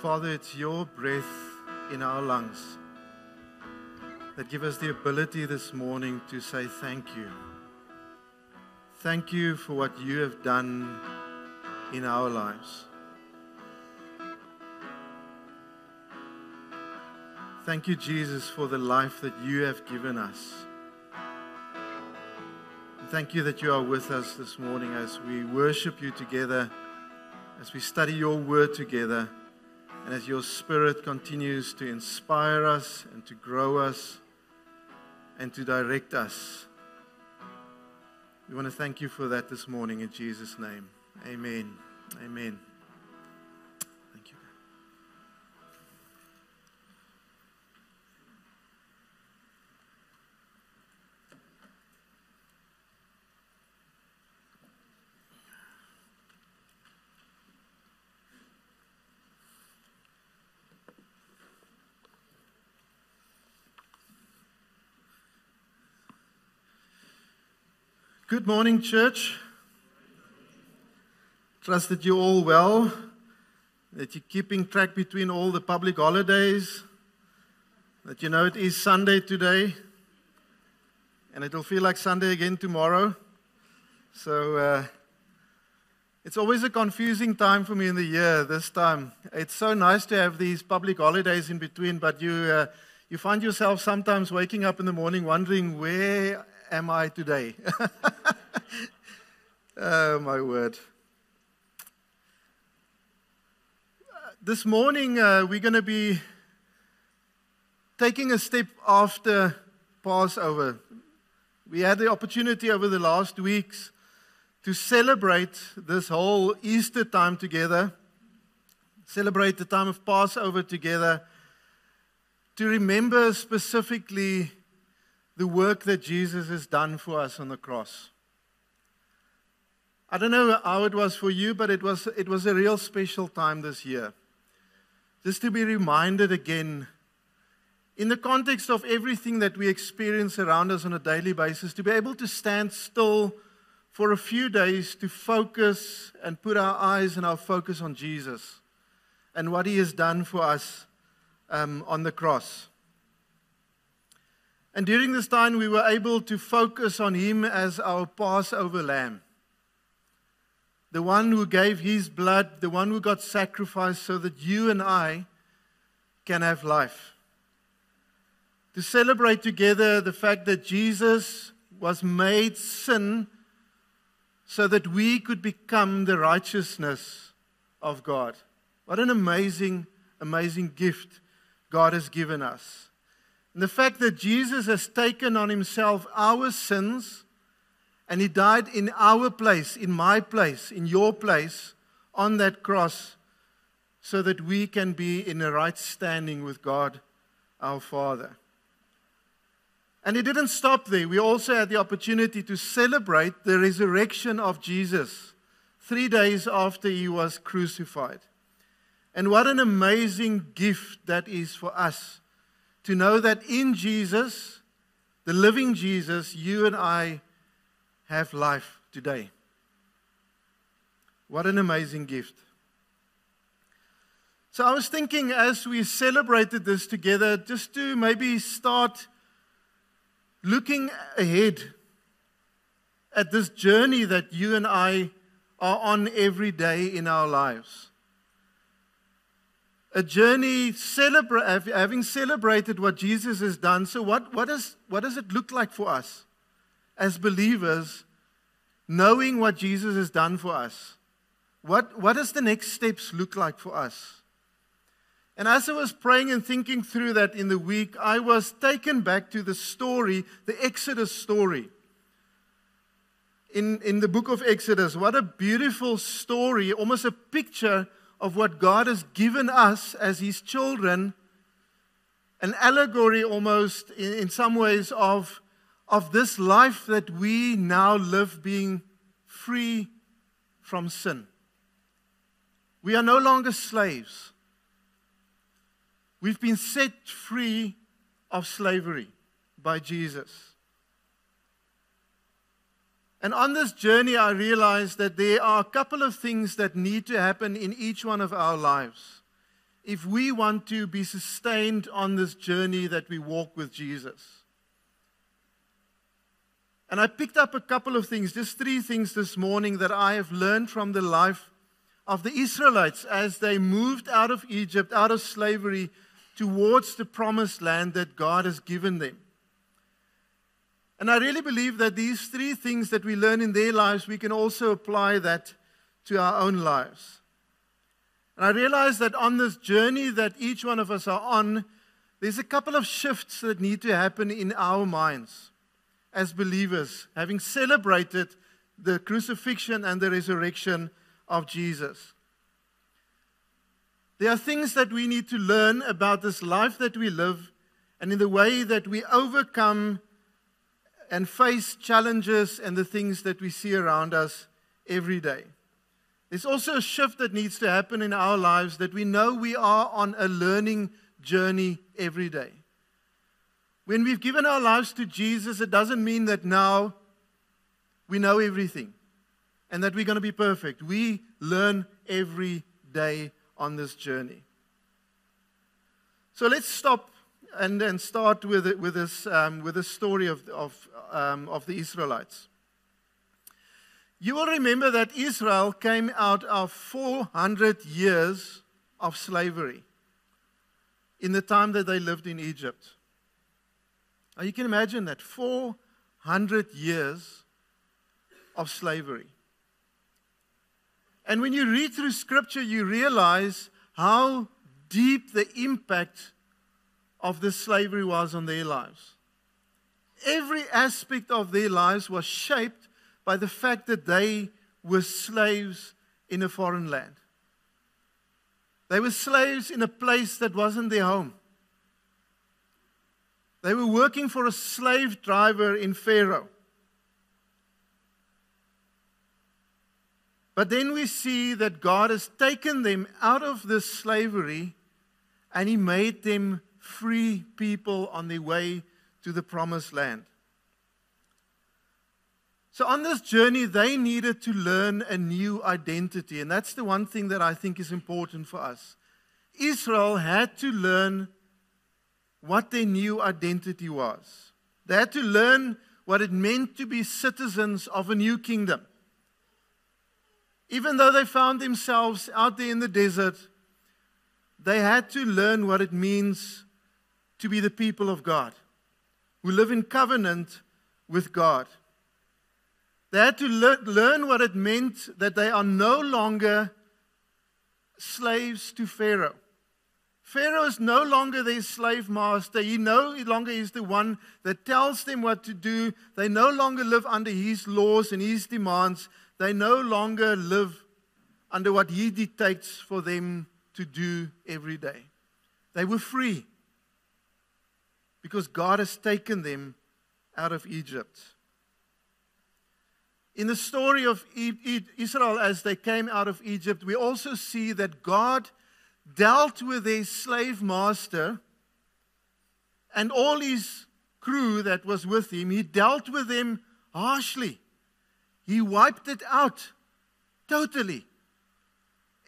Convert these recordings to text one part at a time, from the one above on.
Father, it's your breath in our lungs that give us the ability this morning to say thank you. Thank you for what you have done in our lives. Thank you, Jesus, for the life that you have given us. And thank you that you are with us this morning as we worship you together, as we study your word together, and as your Spirit continues to inspire us and to grow us and to direct us. We want to thank you for that this morning in Jesus' name. Amen. Amen. Thank you. Good morning, church. Trust that you're all well, that you're keeping track between all the public holidays, that you know it is Sunday today, and it'll feel like Sunday again tomorrow. So it's always a confusing time for me in the year this time. It's so nice to have these public holidays in between, but you find yourself sometimes waking up in the morning wondering, where am I today? Oh, my word. This morning, we're going to be taking a step after Passover. We had the opportunity over the last weeks to celebrate this whole Easter time together, celebrate the time of Passover together, to remember specifically the work that Jesus has done for us on the cross. I don't know how it was for you, but it was a real special time this year. Just to be reminded again, in the context of everything that we experience around us on a daily basis, to be able to stand still for a few days to focus and put our eyes and our focus on Jesus and what He has done for us on the cross. And during this time, we were able to focus on Him as our Passover lamb. The one who gave His blood, the one who got sacrificed so that you and I can have life. To celebrate together the fact that Jesus was made sin so that we could become the righteousness of God. What an amazing, amazing gift God has given us. And the fact that Jesus has taken on Himself our sins, and He died in our place, in my place, in your place, on that cross, so that we can be in a right standing with God, our Father. And it didn't stop there. We also had the opportunity to celebrate the resurrection of Jesus 3 days after He was crucified. And what an amazing gift that is for us, to know that in Jesus, the living Jesus, you and I have life today. What an amazing gift. So I was thinking as we celebrated this together, just to maybe start looking ahead at this journey that you and I are on every day in our lives. A journey having celebrated what Jesus has done. So what does it look like for us as believers, knowing what Jesus has done for us? What does the next steps look like for us? And as I was praying and thinking through that in the week, I was taken back to the story, the Exodus story. In the book of Exodus, what a beautiful story, almost a picture of what God has given us as His children, an allegory almost in some ways of this life that we now live, being free from sin. We are no longer slaves. We've been set free of slavery by Jesus. And on this journey, I realized that there are a couple of things that need to happen in each one of our lives. if we want to be sustained on this journey that we walk with Jesus. And I picked up a couple of things, just 3 things this morning that I have learned from the life of the Israelites as they moved out of Egypt, out of slavery, towards the promised land that God has given them. And I really believe that these 3 things that we learn in their lives, we can also apply that to our own lives. And I realize that on this journey that each one of us are on, there's a couple of shifts that need to happen in our minds as believers, having celebrated the crucifixion and the resurrection of Jesus. There are things that we need to learn about this life that we live and in the way that we overcome and face challenges and the things that we see around us every day. There's also a shift that needs to happen in our lives that we know we are on a learning journey every day. When we've given our lives to Jesus, it doesn't mean that now we know everything and that we're going to be perfect. We learn every day on this journey. So let's stop and start with this story of the Israelites. You will remember that Israel came out of 400 years of slavery in the time that they lived in Egypt. Now you can imagine that, 400 years of slavery. And when you read through Scripture, you realize how deep the impact of this slavery was on their lives. Every aspect of their lives was shaped by the fact that they were slaves in a foreign land. They were slaves in a place that wasn't their home. They were working for a slave driver in Pharaoh. But then we see that God has taken them out of this slavery and He made them free people on their way to the promised land. So on this journey, they needed to learn a new identity. And that's the one thing that I think is important for us. Israel had to learn what their new identity was. They had to learn what it meant to be citizens of a new kingdom. Even though they found themselves out there in the desert, they had to learn what it means to be the people of God, who live in covenant with God. They had to learn what it meant that they are no longer slaves to Pharaoh. Pharaoh is no longer their slave master. He no longer is the one that tells them what to do. They no longer live under his laws and his demands. They no longer live under what he dictates for them to do every day. They were free because God has taken them out of Egypt. In the story of Israel as they came out of Egypt, we also see that God dealt with their slave master and all his crew that was with him. He dealt with them harshly. He wiped it out totally.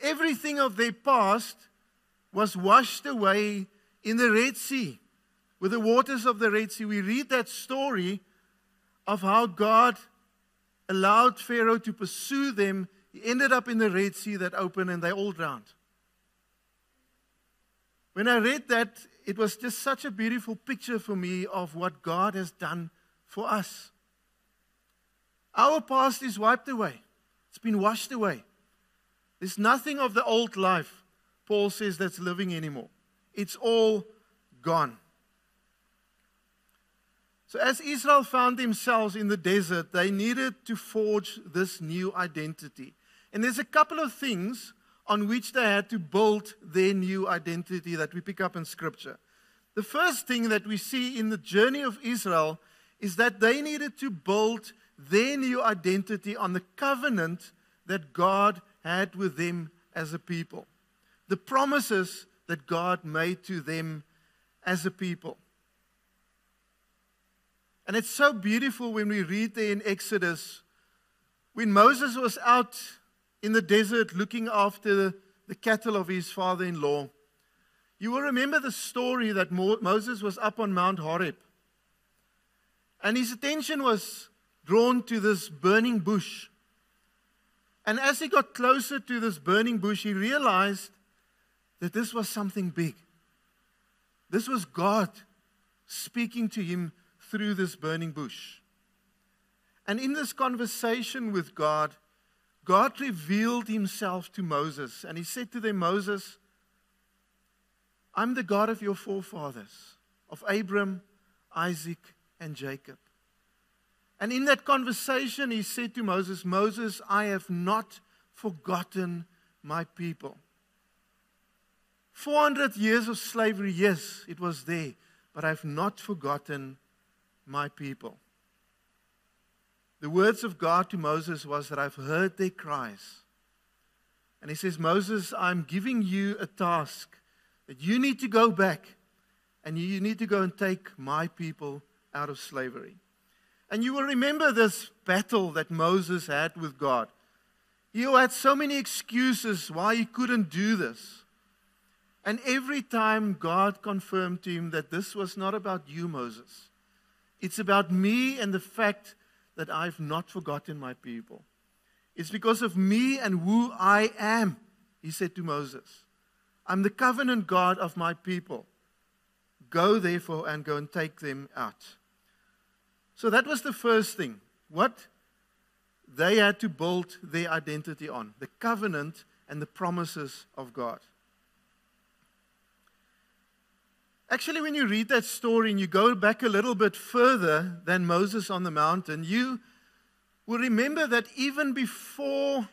Everything of their past was washed away in the Red Sea, with the waters of the Red Sea. We read that story of how God allowed Pharaoh to pursue them. He ended up in the Red Sea that opened and they all drowned. When I read that, it was just such a beautiful picture for me of what God has done for us. Our past is wiped away. It's been washed away. There's nothing of the old life, Paul says, that's living anymore. It's all gone. So as Israel found themselves in the desert, they needed to forge this new identity. And there's a couple of things on which they had to build their new identity that we pick up in Scripture. The first thing that we see in the journey of Israel is that they needed to build their new identity on the covenant that God had with them as a people. The promises that God made to them as a people. And it's so beautiful when we read there in Exodus, when Moses was out in the desert looking after the cattle of his father-in-law, You will remember the story that Moses was up on Mount Horeb. And his attention was drawn to this burning bush. And as he got closer to this burning bush, he realized that this was something big. This was God speaking to him through this burning bush. And in this conversation with God, God revealed himself to Moses. And he said to them, Moses, I'm the God of your forefathers, of Abram, Isaac, and Jacob. And in that conversation, he said to Moses, Moses, I have not forgotten my people. 400 years of slavery, yes, it was there, but I have not forgotten my people. The words of God to Moses was that I've heard their cries. And he says, Moses, I'm giving you a task that you need to go back and you need to go and take my people out of slavery. And you will remember this battle that Moses had with God. He had so many excuses why he couldn't do this. And every time God confirmed to him that this was not about you, Moses. It's about me and the fact that I've not forgotten my people. It's because of me and who I am, he said to Moses. I'm the covenant God of my people. Go therefore and go and take them out. So that was the first thing. What they had to build their identity on. The covenant and the promises of God. Actually, when you read that story and you go back a little bit further than Moses on the mountain, you will remember that even before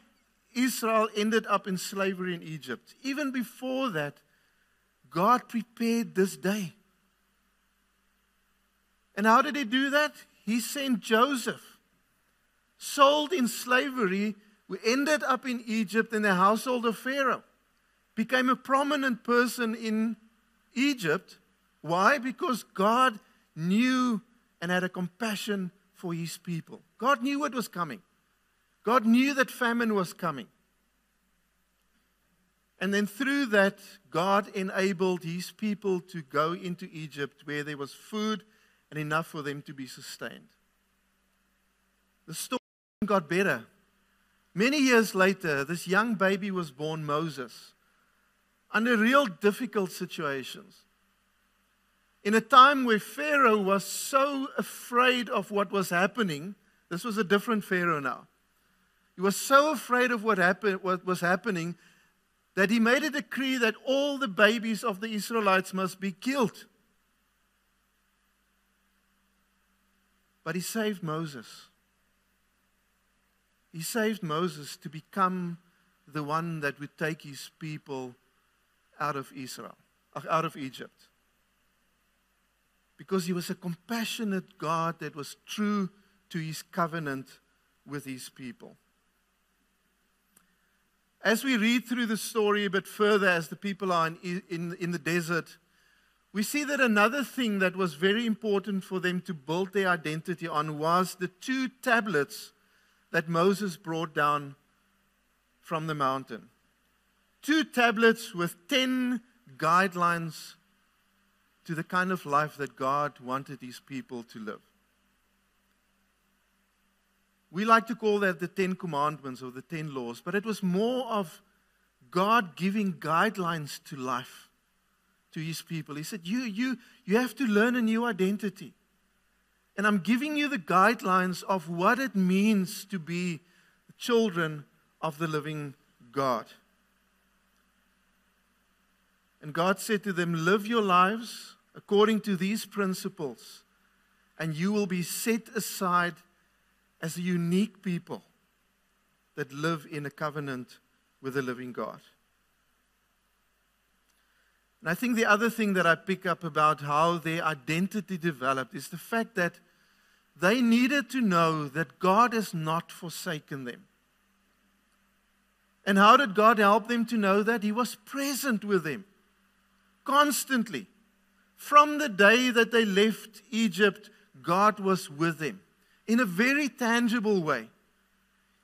Israel ended up in slavery in Egypt, even before that, God prepared this day. And how did he do that? He sent Joseph, sold in slavery, who ended up in Egypt in the household of Pharaoh, became a prominent person in Egypt. Why? Because God knew and had a compassion for his people. God knew what was coming. God knew that famine was coming. And then through that, God enabled his people to go into Egypt where there was food and enough for them to be sustained. The story got better. Many years later, this young baby was born, Moses, under real difficult situations. In a time where Pharaoh was so afraid of what was happening, this was a different Pharaoh now. He was so afraid of what was happening that he made a decree that all the babies of the Israelites must be killed. But he saved Moses. He saved Moses to become the one that would take his people out of Egypt. Because he was a compassionate God that was true to his covenant with his people. As we read through the story a bit further, as the people are in the desert, we see that another thing that was very important for them to build their identity on was the 2 tablets that Moses brought down from the mountain. 2 tablets with 10 guidelines to the kind of life that God wanted his people to live. We like to call that the 10 commandments or the 10 laws, but it was more of God giving guidelines to life to his people. He said, you have to learn a new identity. And I'm giving you the guidelines of what it means to be children of the living God. And God said to them, live your lives according to these principles, and you will be set aside as a unique people that live in a covenant with the living God. And I think the other thing that I pick up about how their identity developed is the fact that they needed to know that God has not forsaken them. And how did God help them to know that? He was present with them constantly. From the day that they left Egypt, God was with them in a very tangible way.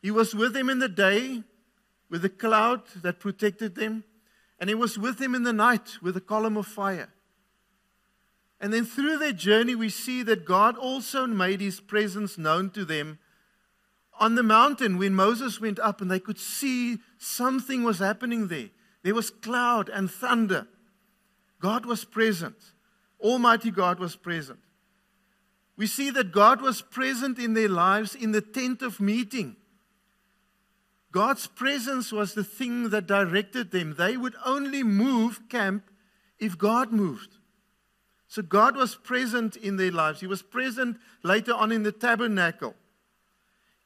He was with them in the day with the cloud that protected them. And He was with them in the night with a column of fire. And then through their journey, we see that God also made His presence known to them on the mountain when Moses went up and they could see something was happening there. There was cloud and thunder. God was present. Almighty God was present. We see that God was present in their lives in the tent of meeting. God's presence was the thing that directed them. They would only move camp if God moved. So God was present in their lives. He was present later on in the tabernacle.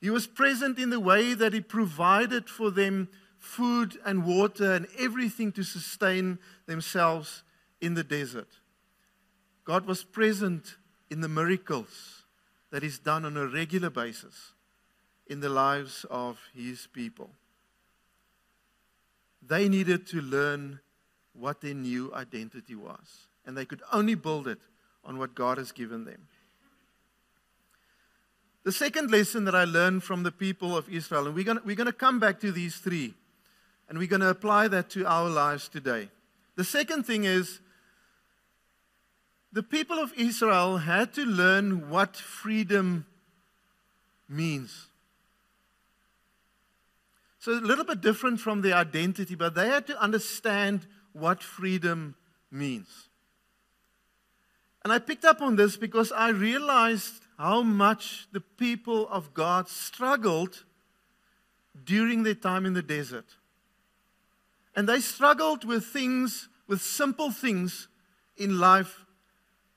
He was present in the way that He provided for them food and water and everything to sustain themselves in the desert. God was present in the miracles that He's done on a regular basis in the lives of His people. They needed to learn what their new identity was. And they could only build it on what God has given them. The second lesson that I learned from the people of Israel, and we're going to come back to these three, and we're going to apply that to our lives today. The second thing is, the people of Israel had to learn what freedom means. So a little bit different from their identity, but they had to understand what freedom means. And I picked up on this because I realized how much the people of God struggled during their time in the desert. And they struggled with things, with simple things in life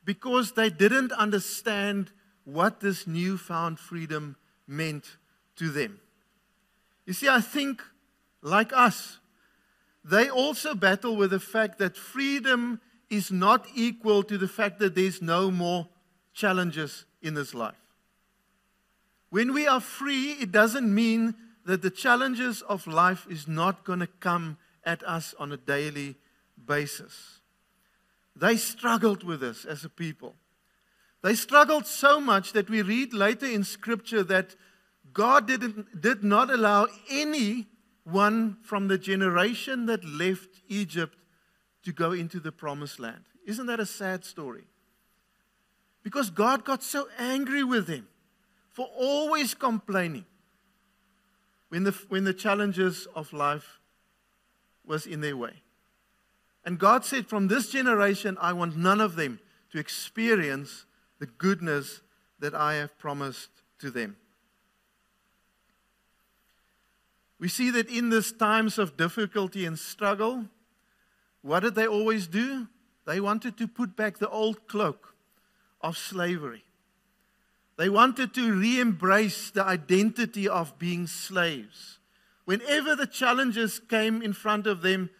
because they didn't understand what this newfound freedom meant to them. You see, I think, like us, they also battle with the fact that freedom is not equal to the fact that there's no more challenges in this life. When we are free, it doesn't mean that the challenges of life is not going to come at us on a daily basis. They struggled with this as a people. They struggled so much that we read later in Scripture that God did not allow anyone from the generation that left Egypt to go into the promised land. Isn't that a sad story? Because God got so angry with them for always complaining when the challenges of life was in their way. And God said, from this generation, I want none of them to experience the goodness that I have promised to them. We see that in these times of difficulty and struggle, what did they always do? They wanted to put back the old cloak of slavery. They wanted to re-embrace the identity of being slaves. Whenever the challenges came in front of them,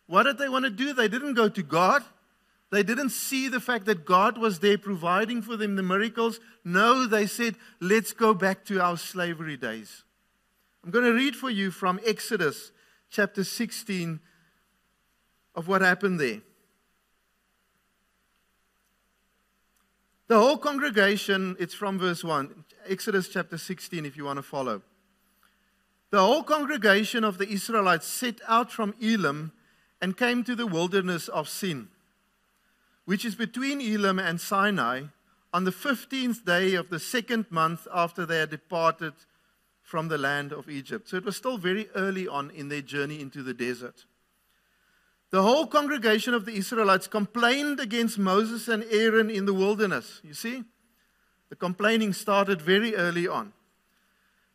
what did they want to do? They didn't go to God. They didn't see the fact that God was there providing for them the miracles. No, they said, let's go back to our slavery days. I'm going to read for you from Exodus chapter 16 of what happened there. The whole congregation, it's from verse 1, Exodus chapter 16 if you want to follow. The whole congregation of the Israelites set out from Elim and came to the wilderness of Sin, which is between Elim and Sinai, on the 15th day of the second month after they had departed from the land of Egypt. So it was still very early on in their journey into the desert. The whole congregation of the Israelites complained against Moses and Aaron in the wilderness. You see, the complaining started very early on.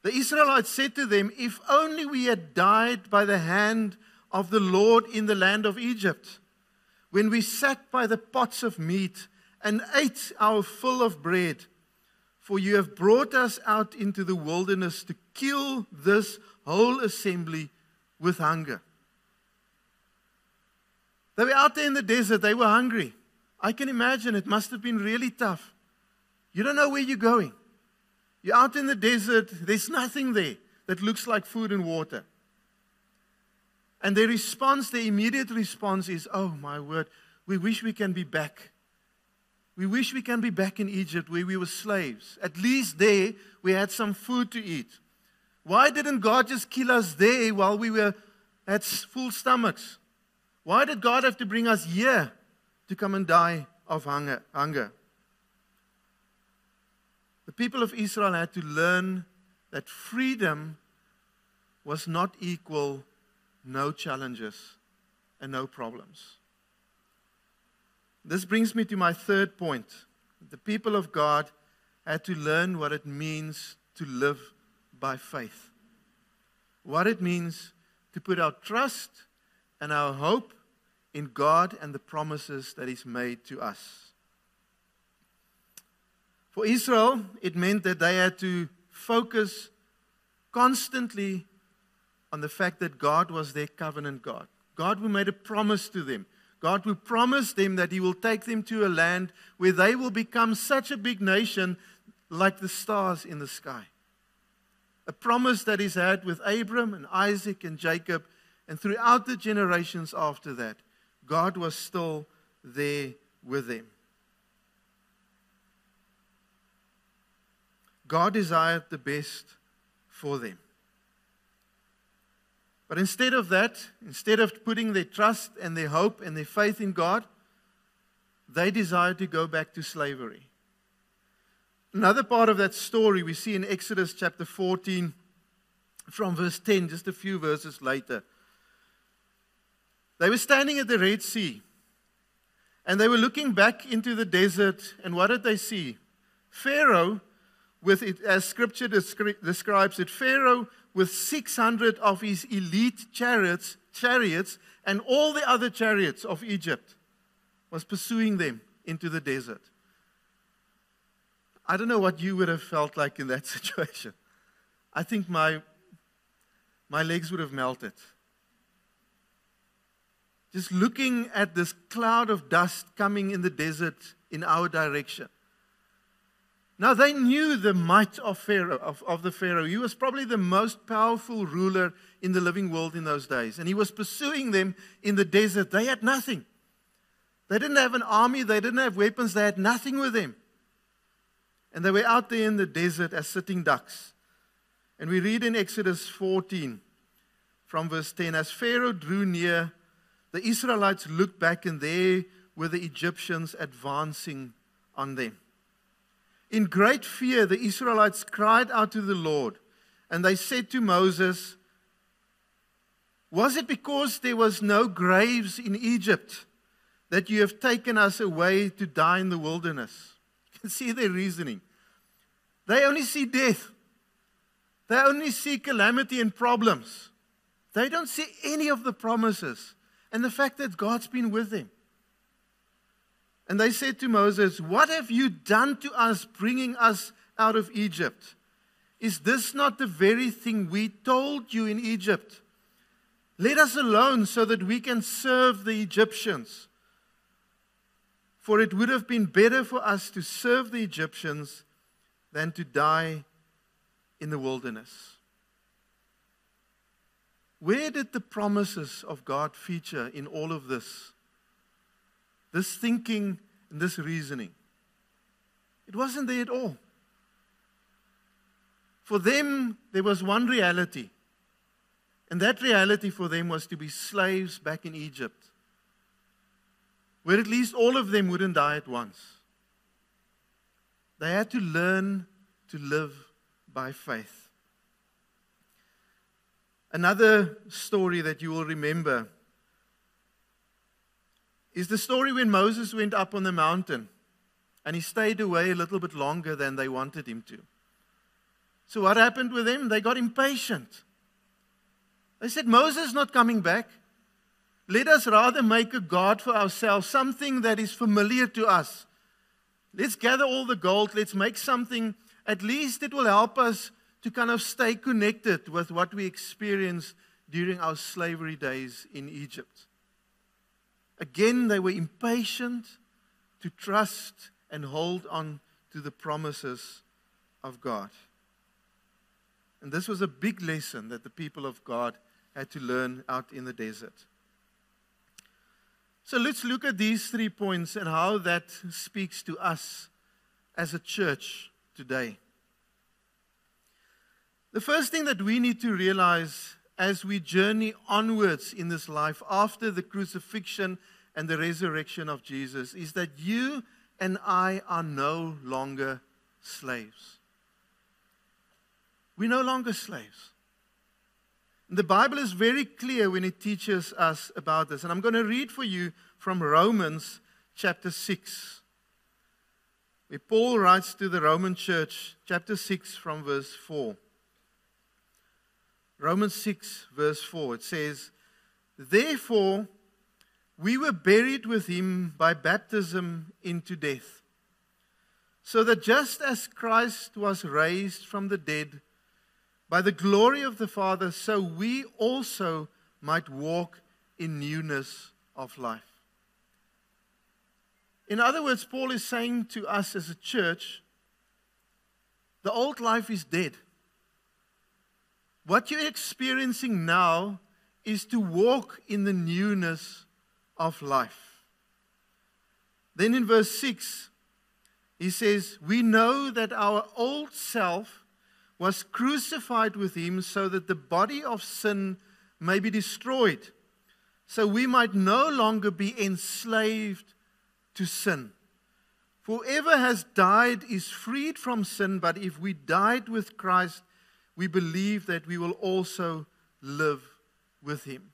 The Israelites said to them, if only we had died by the hand of the Lord in the land of Egypt, when we sat by the pots of meat and ate our fill of bread. For you have brought us out into the wilderness to kill this whole assembly with hunger. They were out there in the desert. They were hungry. I can imagine it must have been really tough. You don't know where you're going. You're out in the desert. There's nothing there that looks like food and water. And their response, their immediate response is, oh my word, we wish we can be back. We wish we can be back in Egypt where we were slaves. At least there we had some food to eat. Why didn't God just kill us there while we had full stomachs? Why did God have to bring us here to come and die of hunger? The people of Israel had to learn that freedom was not equal no challenges and no problems. This brings me to my third point. The people of God had to learn what it means to live by faith. What it means to put our trust and our hope in God and the promises that He's made to us. For Israel, it meant that they had to focus constantly on the fact that God was their covenant God. God who made a promise to them. God who promised them that He will take them to a land where they will become such a big nation like the stars in the sky. A promise that He's had with Abram and Isaac and Jacob, and throughout the generations after that, God was still there with them. God desired the best for them. But instead of that, instead of putting their trust and their hope and their faith in God, they desired to go back to slavery. Another part of that story we see in Exodus chapter 14 from verse 10, just a few verses later. They were standing at the Red Sea and they were looking back into the desert, and what did they see? Pharaoh, with it, as Scripture describes it, Pharaoh with 600 of his elite chariots, and all the other chariots of Egypt was pursuing them into the desert. I don't know what you would have felt like in that situation. I think my legs would have melted. Just looking at this cloud of dust coming in the desert in our direction. Now they knew the might of Pharaoh, of the Pharaoh. He was probably the most powerful ruler in the living world in those days. And he was pursuing them in the desert. They had nothing. They didn't have an army. They didn't have weapons. They had nothing with them. And they were out there in the desert as sitting ducks. And we read in Exodus 14 from verse 10, as Pharaoh drew near, the Israelites looked back, and there were the Egyptians advancing on them. In great fear, the Israelites cried out to the Lord, and they said to Moses, "Was it because there was no graves in Egypt that you have taken us away to die in the wilderness?" You can see their reasoning. They only see death. They only see calamity and problems. They don't see any of the promises and the fact that God's been with them. And they said to Moses, "What have you done to us, bringing us out of Egypt? Is this not the very thing we told you in Egypt? Let us alone so that we can serve the Egyptians. For it would have been better for us to serve the Egyptians than to die in the wilderness." Where did the promises of God feature in all of this? This thinking and this reasoning. It wasn't there at all. For them, there was one reality. And that reality for them was to be slaves back in Egypt, where at least all of them wouldn't die at once. They had to learn to live by faith. Another story that you will remember is the story when Moses went up on the mountain and he stayed away a little bit longer than they wanted him to. So what happened with them? They got impatient. They said, "Moses is not coming back. Let us rather make a god for ourselves, something that is familiar to us. Let's gather all the gold. Let's make something. At least it will help us to kind of stay connected with what we experienced during our slavery days in Egypt." Again, they were impatient to trust and hold on to the promises of God. And this was a big lesson that the people of God had to learn out in the desert. So let's look at these 3 points and how that speaks to us as a church today. The first thing that we need to realize as we journey onwards in this life after the crucifixion and the resurrection of Jesus is that you and I are no longer slaves. We're no longer slaves. The Bible is very clear when it teaches us about this. And I'm going to read for you from Romans chapter 6. Where Paul writes to the Roman church, chapter 6 from verse 4. Romans 6 verse 4, it says, "Therefore we were buried with him by baptism into death, so that just as Christ was raised from the dead by the glory of the Father, so we also might walk in newness of life." In other words, Paul is saying to us as a church, the old life is dead. What you're experiencing now is to walk in the newness of life. Then in verse 6, he says, "We know that our old self was crucified with him so that the body of sin may be destroyed, so we might no longer be enslaved to sin. For whoever has died is freed from sin, but if we died with Christ, we believe that we will also live with him."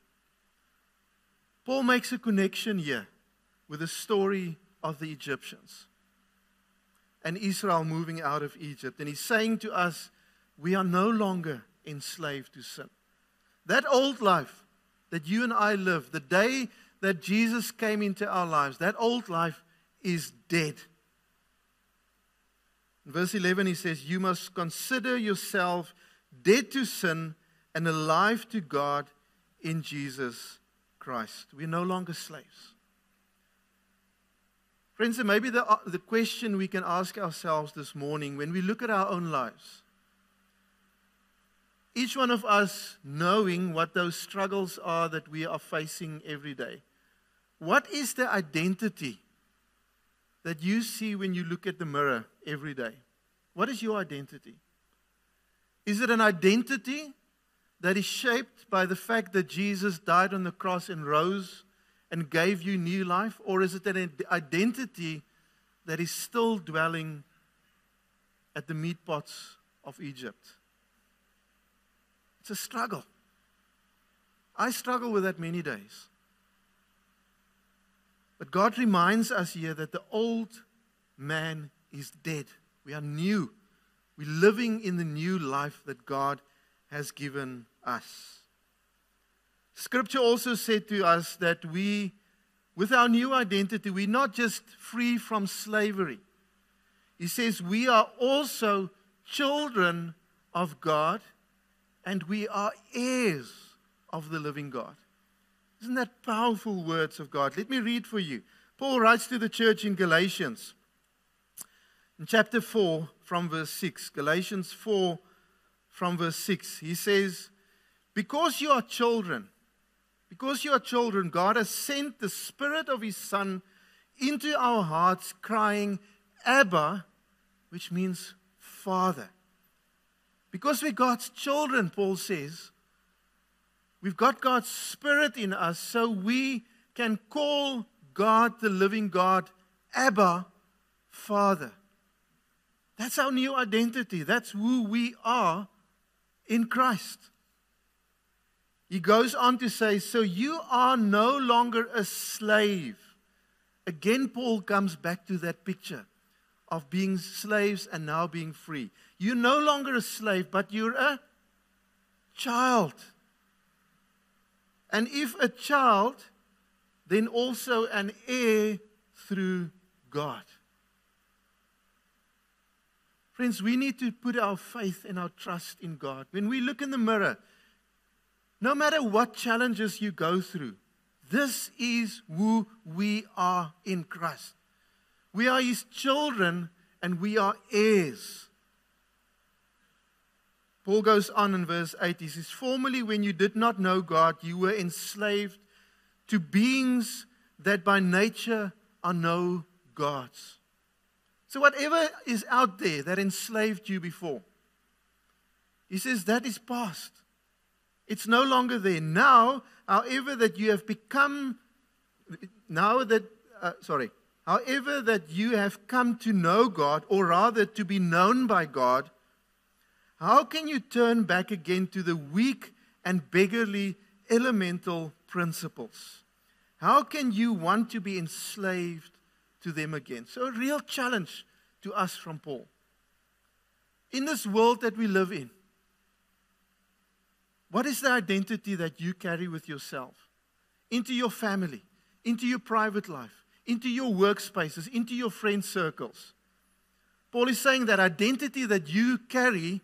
Paul makes a connection here with the story of the Egyptians and Israel moving out of Egypt. And he's saying to us, we are no longer enslaved to sin. That old life that you and I live, the day that Jesus came into our lives, that old life is dead. In verse 11 he says, "You must consider yourself dead to sin and alive to God in Jesus Christ." We're no longer slaves. Friends, and maybe the question we can ask ourselves this morning when we look at our own lives, each one of us knowing what those struggles are that we are facing every day, what is the identity that you see when you look at the mirror every day? What is your identity? Is it an identity that is shaped by the fact that Jesus died on the cross and rose and gave you new life? Or is it an identity that is still dwelling at the meat pots of Egypt? It's a struggle. I struggle with that many days. But God reminds us here that the old man is dead. We are new. We're living in the new life that God has given us. Scripture also said to us that with our new identity, we're not just free from slavery. He says we are also children of God and we are heirs of the living God. Isn't that powerful words of God? Let me read for you. Paul writes to the church in Galatians. In chapter 4 from verse 6, Galatians 4 from verse 6, he says, because you are children, God has sent the Spirit of His Son into our hearts, crying, Abba, which means Father. Because we're God's children, Paul says, we've got God's Spirit in us, so we can call God, the living God, Abba, Father. That's our new identity. That's who we are in Christ. He goes on to say, so you are no longer a slave. Again, Paul comes back to that picture of being slaves and now being free. You're no longer a slave, but you're a child. And if a child, then also an heir through God. Friends, we need to put our faith and our trust in God. When we look in the mirror, no matter what challenges you go through, this is who we are in Christ. We are His children and we are heirs. Paul goes on in verse 8. He says, formerly when you did not know God, you were enslaved to beings that by nature are no gods. So whatever is out there that enslaved you before, he says that is past. It's no longer there. Now, however that you have become, however that you have come to know God, or rather to be known by God, how can you turn back again to the weak and beggarly elemental principles? How can you want to be enslaved to them again? So a real challenge to us from Paul. In this world that we live in, what is the identity that you carry with yourself? Into your family, into your private life, into your workspaces, into your friend circles. Paul is saying that identity that you carry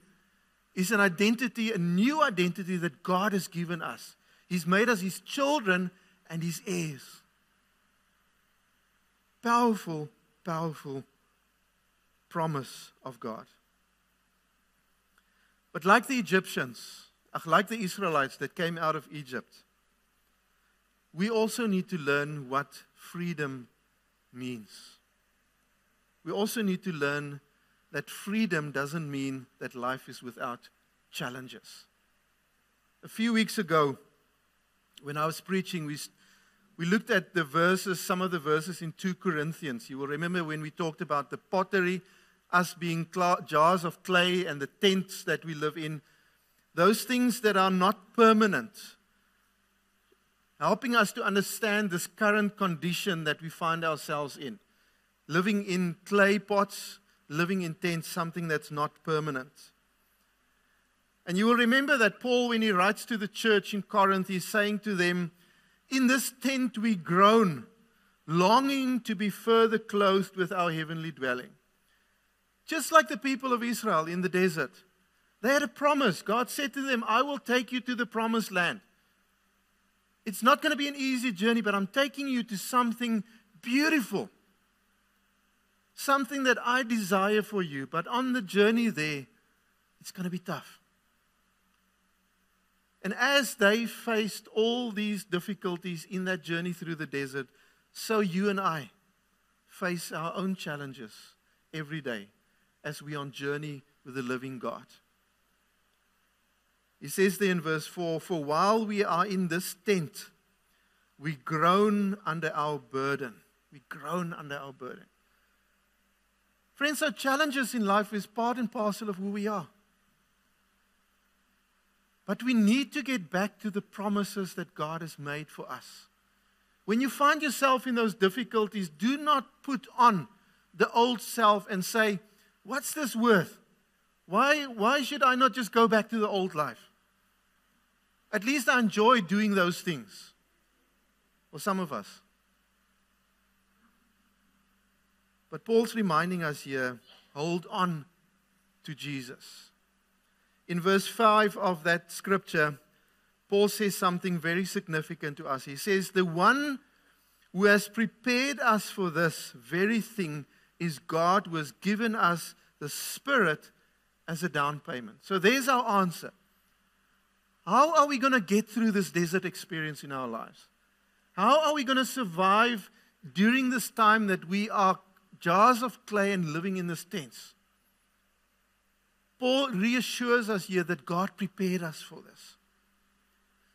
is an identity, a new identity that God has given us. He's made us His children and His heirs. Powerful, powerful promise of God. But like the Egyptians, like the Israelites that came out of Egypt, we also need to learn what freedom means. We also need to learn that freedom doesn't mean that life is without challenges. A few weeks ago, when I was preaching, we looked at the verses, some of the verses in 2 Corinthians. You will remember when we talked about the pottery, us being jars of clay, and the tents that we live in. Those things that are not permanent, helping us to understand this current condition that we find ourselves in. Living in clay pots, living in tents, something that's not permanent. And you will remember that Paul, when he writes to the church in Corinth, he's saying to them, in this tent we groan, longing to be further clothed with our heavenly dwelling. Just like the people of Israel in the desert. They had a promise. God said to them, I will take you to the promised land. It's not going to be an easy journey, but I'm taking you to something beautiful. Something that I desire for you. But on the journey there, it's going to be tough. And as they faced all these difficulties in that journey through the desert, so you and I face our own challenges every day as we are on journey with the living God. He says there in verse 4, for while we are in this tent, we groan under our burden. We groan under our burden. Friends, so challenges in life is part and parcel of who we are. But we need to get back to the promises that God has made for us. When you find yourself in those difficulties, do not put on the old self and say, what's this worth? Why should I not just go back to the old life? At least I enjoy doing those things. Or some of us. But Paul's reminding us here, hold on to Jesus. In verse 5 of that scripture, Paul says something very significant to us. He says, the one who has prepared us for this very thing is God, who has given us the Spirit as a down payment. So there's our answer. How are we going to get through this desert experience in our lives? How are we going to survive during this time that we are jars of clay and living in this tents? Paul reassures us here that God prepared us for this.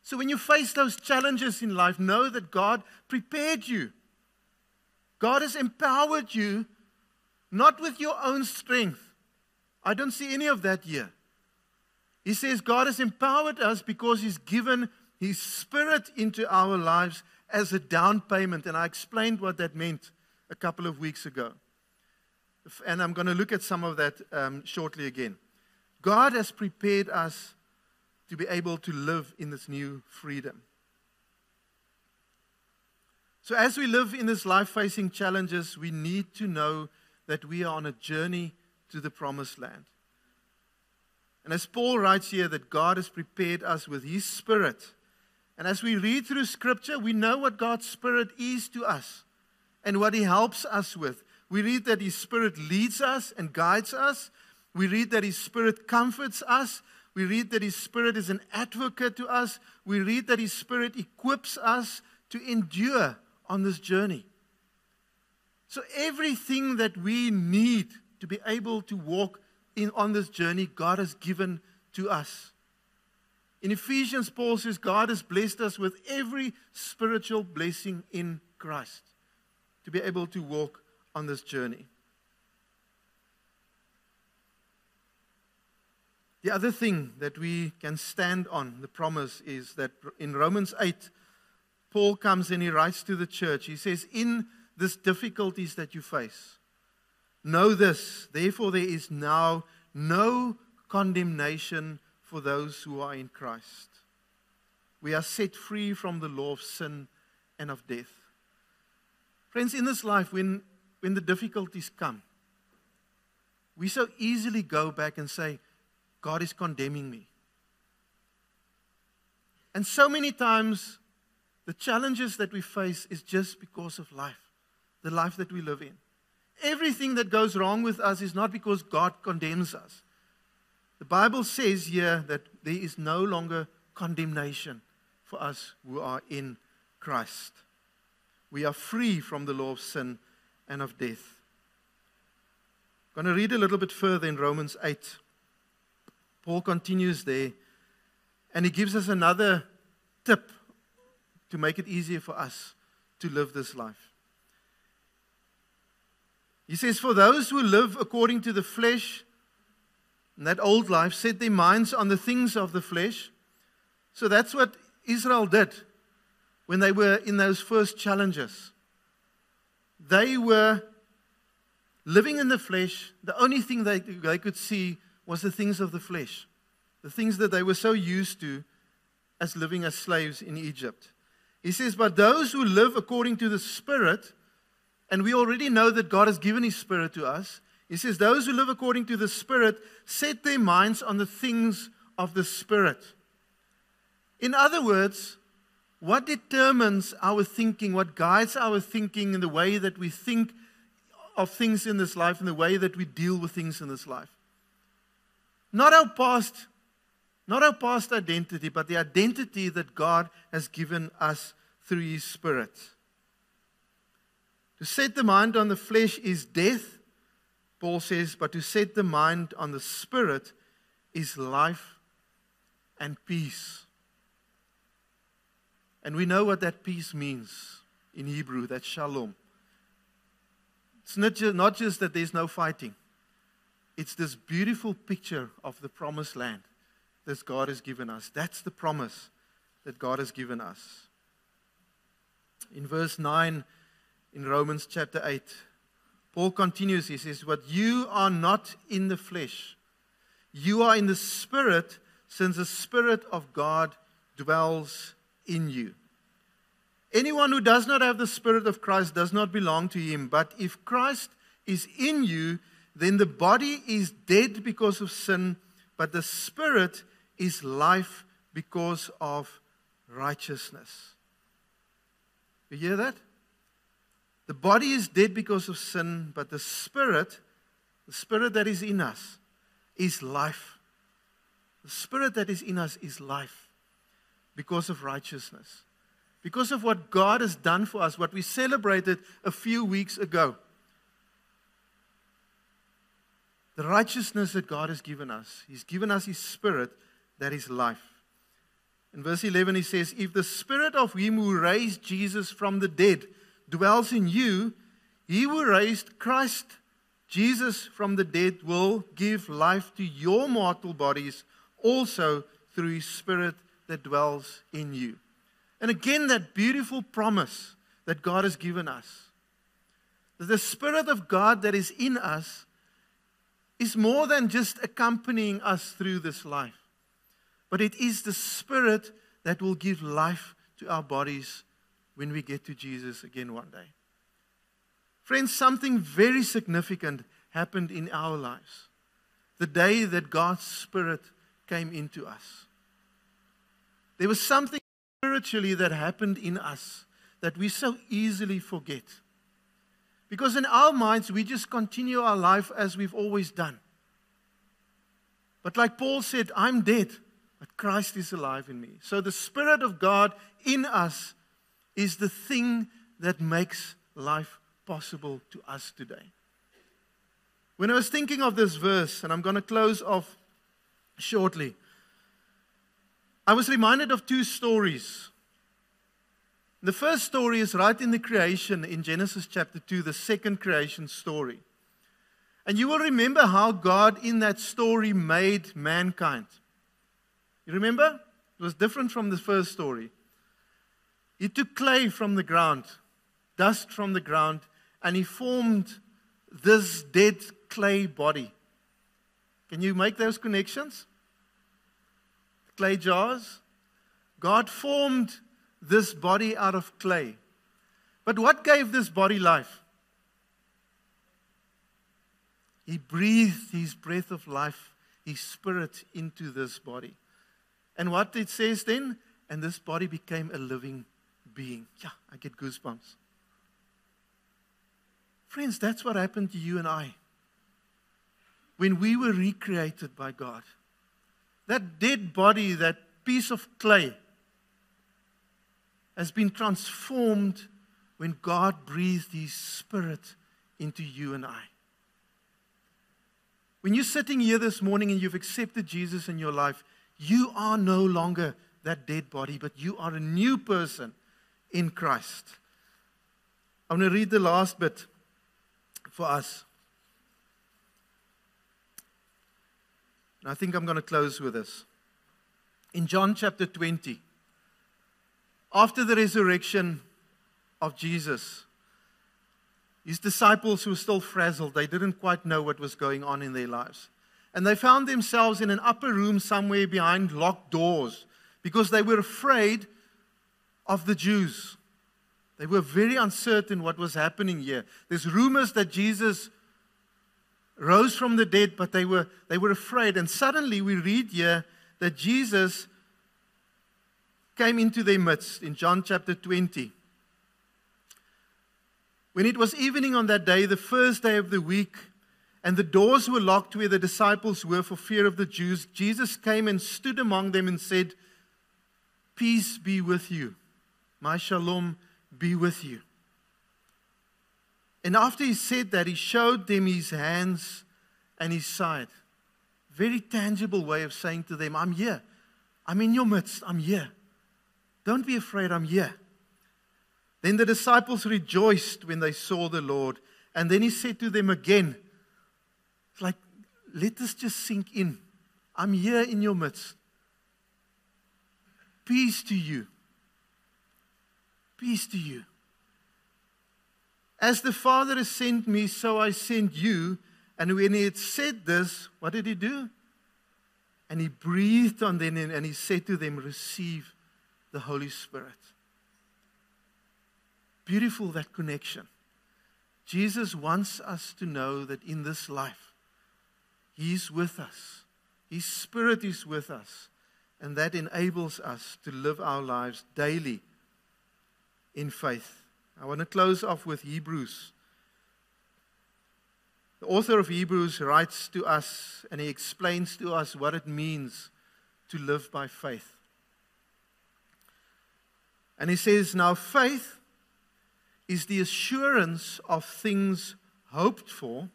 So when you face those challenges in life, know that God prepared you. God has empowered you, not with your own strength. I don't see any of that here. He says God has empowered us because He's given His Spirit into our lives as a down payment. And I explained what that meant a couple of weeks ago. And I'm going to look at some of that shortly again. God has prepared us to be able to live in this new freedom. So as we live in this life facing challenges, we need to know that we are on a journey to the promised land. And as Paul writes here, that God has prepared us with His Spirit. And as we read through Scripture, we know what God's Spirit is to us and what He helps us with. We read that His Spirit leads us and guides us. We read that His Spirit comforts us. We read that His Spirit is an advocate to us. We read that His Spirit equips us to endure on this journey. So everything that we need to be able to walk on this journey, God has given to us. In Ephesians, Paul says God has blessed us with every spiritual blessing in Christ to be able to walk on this journey. The other thing that we can stand on, the promise, is that in Romans 8, Paul comes and he writes to the church. He says, in these difficulties that you face, know this, therefore there is now no condemnation for those who are in Christ. We are set free from the law of sin and of death. Friends, in this life, when the difficulties come, we so easily go back and say, God is condemning me. And so many times, the challenges that we face is just because of life, the life that we live in. Everything that goes wrong with us is not because God condemns us. The Bible says here that there is no longer condemnation for us who are in Christ. We are free from the law of sin and of death. I'm going to read a little bit further in Romans 8. Paul continues there, and he gives us another tip to make it easier for us to live this life. He says, for those who live according to the flesh, in that old life, set their minds on the things of the flesh. So that's what Israel did when they were in those first challenges. They were living in the flesh. The only thing they could see was the things of the flesh, the things that they were so used to as living as slaves in Egypt. He says, but those who live according to the Spirit, and we already know that God has given His Spirit to us. He says, those who live according to the Spirit set their minds on the things of the Spirit. In other words, what determines our thinking, what guides our thinking in the way that we think of things in this life and the way that we deal with things in this life? Not our past identity, but the identity that God has given us through His Spirit. To set the mind on the flesh is death, Paul says, but to set the mind on the Spirit is life and peace. And we know what that peace means in Hebrew, that's shalom. It's not just that there's no fighting. It's this beautiful picture of the promised land that God has given us. That's the promise that God has given us. In verse 9, in Romans chapter 8, Paul continues, he says, but you are not in the flesh. You are in the Spirit, since the Spirit of God dwells in you. Anyone who does not have the Spirit of Christ does not belong to Him. But if Christ is in you, then the body is dead because of sin, but the Spirit is life because of righteousness. You hear that? The body is dead because of sin, but the Spirit that is in us, is life. The Spirit that is in us is life because of righteousness. Because of what God has done for us, what we celebrated a few weeks ago. The righteousness that God has given us. He's given us His Spirit that is life. In verse 11 He says, if the Spirit of Him who raised Jesus from the dead dwells in you, He who raised Christ Jesus from the dead will give life to your mortal bodies also through His Spirit that dwells in you. And again, that beautiful promise that God has given us. That the Spirit of God that is in us is more than just accompanying us through this life. But it is the Spirit that will give life to our bodies when we get to Jesus again one day. Friends, something very significant happened in our lives. The day that God's Spirit came into us. There was something spiritually that happened in us that we so easily forget. Because in our minds, we just continue our life as we've always done. But like Paul said, I'm dead, but Christ is alive in me. So the Spirit of God in us is the thing that makes life possible to us today. When I was thinking of this verse, and I'm going to close off shortly, I was reminded of two stories. The first story is right in the creation in Genesis chapter 2, the second creation story. And you will remember how God in that story made mankind. You remember? It was different from the first story. He took clay from the ground, dust from the ground, and He formed this dead clay body. Can you make those connections? Clay jars. God formed this body out of clay. But what gave this body life? He breathed His breath of life, His Spirit into this body. And what it says then? And this body became a living being. Yeah, I get goosebumps. Friends, that's what happened to you and I when we were recreated by God. That dead body, that piece of clay, has been transformed when God breathed His Spirit into you and I. When you're sitting here this morning and you've accepted Jesus in your life, you are no longer that dead body, but you are a new person in Christ. I'm going to read the last bit for us. And I think I'm going to close with this. In John chapter 20, after the resurrection of Jesus, His disciples were still frazzled. They didn't quite know what was going on in their lives. And they found themselves in an upper room somewhere behind locked doors because they were afraid of the Jews. They were very uncertain what was happening here. There's rumors that Jesus rose from the dead, but they were afraid. And suddenly we read here that Jesus came into their midst in John chapter 20. When it was evening on that day, the first day of the week, and the doors were locked where the disciples were for fear of the Jews, Jesus came and stood among them and said, "Peace be with you. My shalom be with you." And after He said that, He showed them His hands and His side. Very tangible way of saying to them, I'm here. I'm in your midst. I'm here. Don't be afraid. I'm here. Then the disciples rejoiced when they saw the Lord. And then He said to them again, it's like, let this just sink in. I'm here in your midst. Peace to you. Peace to you. As the Father has sent me, so I send you. And when He had said this, what did He do? And He breathed on them and He said to them, receive the Holy Spirit. Beautiful, that connection. Jesus wants us to know that in this life, He's with us. His Spirit is with us. And that enables us to live our lives daily in faith. I want to close off with Hebrews. The author of Hebrews writes to us and he explains to us what it means to live by faith. And he says, now faith is the assurance of things hoped for,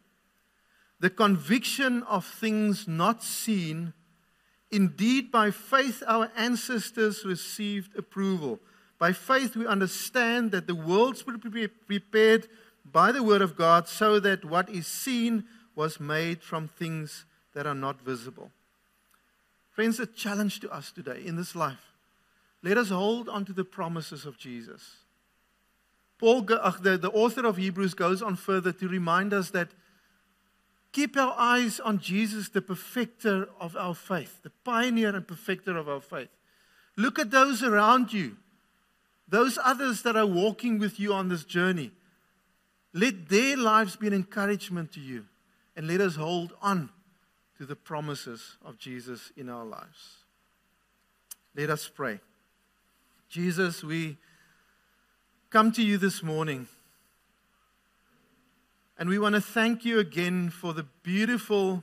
the conviction of things not seen. Indeed, by faith our ancestors received approval. By faith we understand that the worlds were prepared by the word of God, so that what is seen was made from things that are not visible. Friends, a challenge to us today in this life. Let us hold on to the promises of Jesus. The author of Hebrews goes on further to remind us that keep our eyes on Jesus, the perfecter of our faith, the pioneer and perfecter of our faith. Look at those around you, those others that are walking with you on this journey. Let their lives be an encouragement to you, and let us hold on to the promises of Jesus in our lives. Let us pray. Jesus, we come to you this morning, and we want to thank you again for the beautiful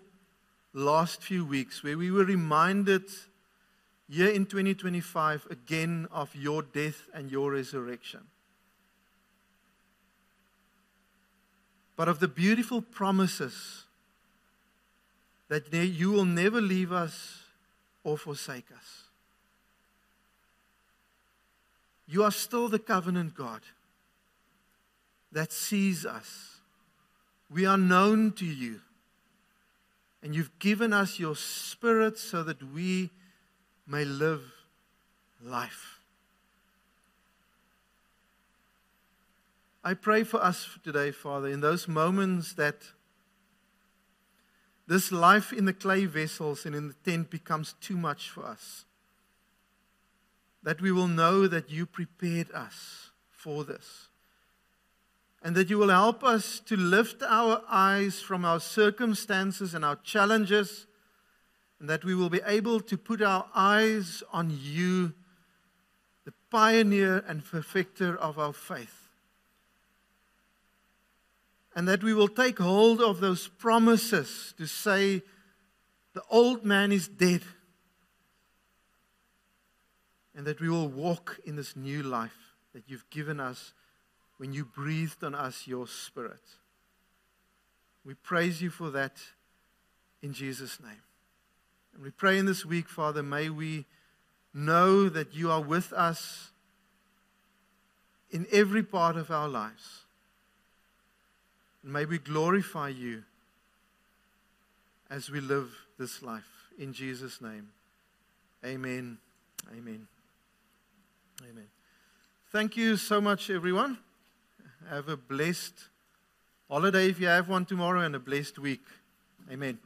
last few weeks where we were reminded here in 2025 again of your death and your resurrection. But of the beautiful promises that you will never leave us or forsake us. You are still the covenant God that sees us. We are known to you. And you've given us your Spirit so that we may live life. I pray for us today, Father, in those moments that this life in the clay vessels and in the tent becomes too much for us, that we will know that you prepared us for this, and that you will help us to lift our eyes from our circumstances and our challenges, and that we will be able to put our eyes on you, the pioneer and perfecter of our faith. And that we will take hold of those promises to say, the old man is dead. And that we will walk in this new life that you've given us when you breathed on us your Spirit. We praise you for that in Jesus' name. And we pray in this week, Father, may we know that you are with us in every part of our lives. And may we glorify you as we live this life. In Jesus' name, amen. Amen. Amen. Thank you so much, everyone. Have a blessed holiday if you have one tomorrow, and a blessed week. Amen.